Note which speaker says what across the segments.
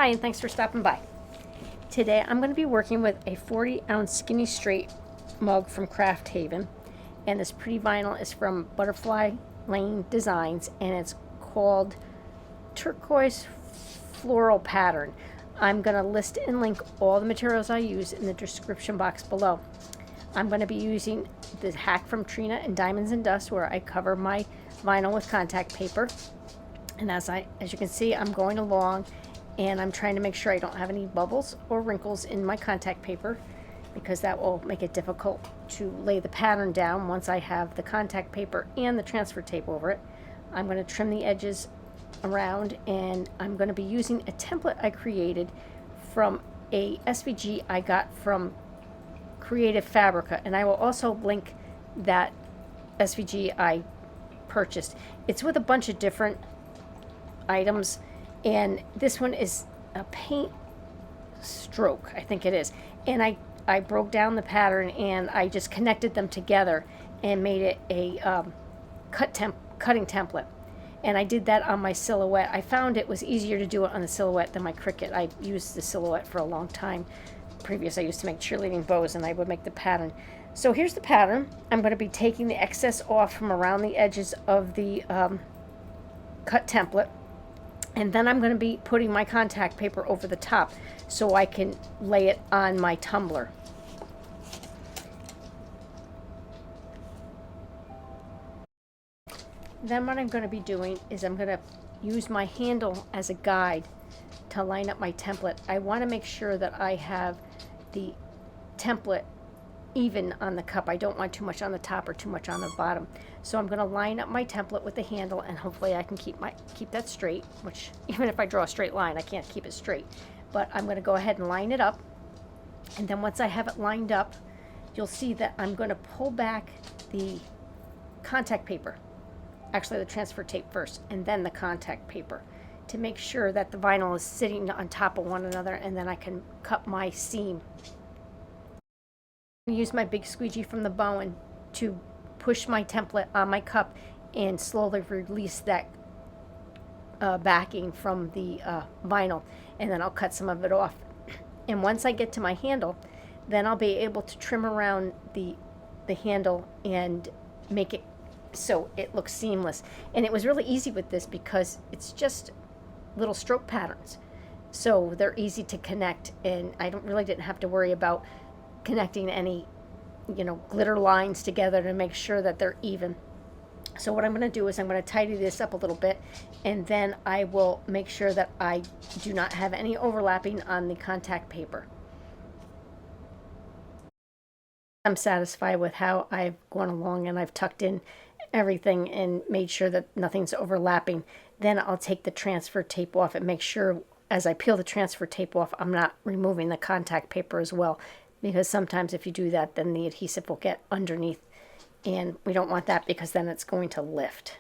Speaker 1: Hi, and thanks for stopping by. Today I'm going to be working with a 40-ounce skinny straight mug from Craft Haven, and this pretty vinyl is from FLYNN Designs, and it's called Turquoise Floral Pattern. I'm going to list and link all the materials I use in the description box below. I'm going to be using the hack from Trina and Diamonds and Dust, where I cover my vinyl with contact paper. And as you can see, I'm going along and I'm trying to make sure I don't have any bubbles or wrinkles in my contact paper, because that will make it difficult to lay the pattern down once I have the contact paper and the transfer tape over it. I'm going to trim the edges around, and I'm going to be using a template I created from a SVG I got from Creative Fabrica, and I will also link that SVG I purchased. It's with a bunch of different items, and this one is a paint stroke, I think it is, and I broke down the pattern and I just connected them together and made it a cutting template, and I did that on my silhouette. I found it was easier to do it on the silhouette than my Cricut. I used the silhouette for a long time previous. I used to make cheerleading bows, and I would make the pattern. So here's the pattern. I'm going to be taking the excess off from around the edges of the cut template, and then I'm going to be putting my contact paper over the top so I can lay it on my tumbler. Then what I'm going to be doing is I'm going to use my handle as a guide to line up my template. I want to make sure that I have the template even on the cup. I don't want too much on the top or too much on the bottom. So I'm going to line up my template with the handle, and hopefully I can keep that straight, which even if I draw a straight line, I can't keep it straight. But I'm going to go ahead and line it up, and then once I have it lined up, you'll see that I'm going to pull back the contact paper, actually the transfer tape first, and then the contact paper, to make sure that the vinyl is sitting on top of one another, and then I can cut my seam. I use my big squeegee from the Bowen to push my template on my cup and slowly release that backing from the vinyl, and then I'll cut some of it off. And once I get to my handle, then I'll be able to trim around the handle and make it so it looks seamless. And it was really easy with this because it's just little stroke patterns, so they're easy to connect, and I didn't have to worry about connecting any glitter lines together to make sure that they're even. So what I'm going to do is I'm going to tidy this up a little bit, and then I will make sure that I do not have any overlapping on the contact paper. I'm satisfied with how I've gone along, and I've tucked in everything and made sure that nothing's overlapping. Then I'll take the transfer tape off and make sure as I peel the transfer tape off, I'm not removing the contact paper as well, because sometimes if you do that, then the adhesive will get underneath, and we don't want that because then it's going to lift.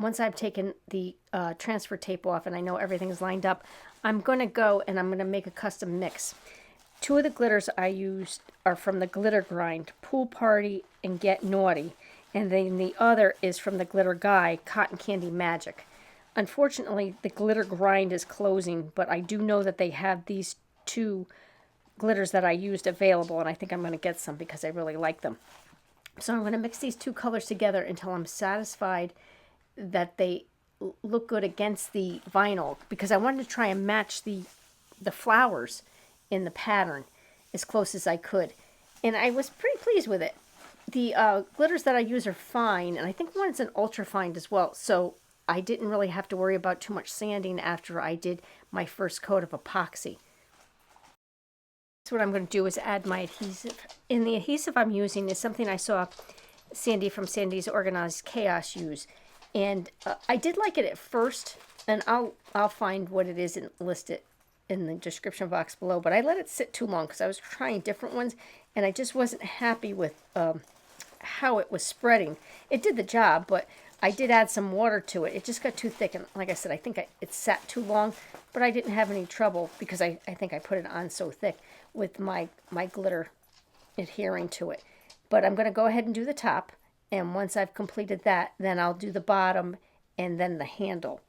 Speaker 1: Once I've taken the transfer tape off and I know everything's lined up, I'm going to go and I'm going to make a custom mix. Two of the glitters I used are from the Glitter Grind, Pool Party and Get Naughty, and then the other is from the Glitter Guy, Cotton Candy Magic. Unfortunately, the Glitter Grind is closing, but I do know that they have these two glitters that I used available, and I think I'm going to get some because I really like them. So I'm going to mix these two colors together until I'm satisfied that they look good against the vinyl, because I wanted to try and match the flowers in the pattern as close as I could, and I was pretty pleased with it. The glitters that I use are fine, and I think one's an ultra fine as well, so I didn't really have to worry about too much sanding after I did my first coat of epoxy. So what I'm going to do is add my adhesive, and the adhesive I'm using is something I saw Sandy from Sandy's Organized Chaos use. And I did like it at first, and I'll find what it is and list it in the description box below. But I let it sit too long because I was trying different ones, and I just wasn't happy with how it was spreading. It did the job, but I did add some water to it. It just got too thick, and like I said, I think it sat too long, but I didn't have any trouble because I think I put it on so thick with my glitter adhering to it. But I'm going to go ahead and do the top, and once I've completed that, then I'll do the bottom and then the handle.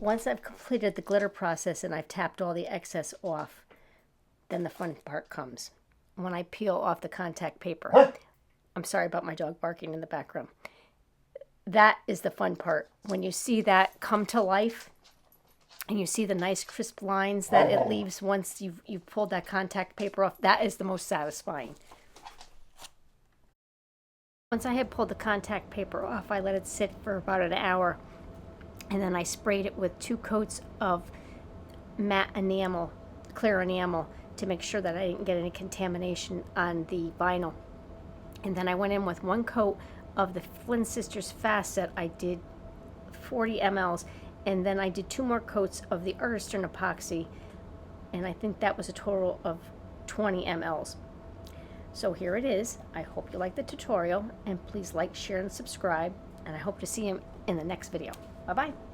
Speaker 1: Once I've completed the glitter process and I've tapped all the excess off, then the fun part comes. When I peel off the contact paper. I'm sorry about my dog barking in the background. That is the fun part. When you see that come to life and you see the nice crisp lines that it leaves once you've pulled that contact paper off, that is the most satisfying. Once I had pulled the contact paper off, I let it sit for about an hour. And then I sprayed it with 2 coats of matte enamel, clear enamel, to make sure that I didn't get any contamination on the vinyl. And then I went in with 1 coat of the FLYNN Sisters Fast Set. I did 40 mLs, and then I did 2 more coats of the Artistern epoxy, and I think that was a total of 20 mLs. So here it is. I hope you like the tutorial, and please like, share, and subscribe, and I hope to see you in the next video. Bye-bye.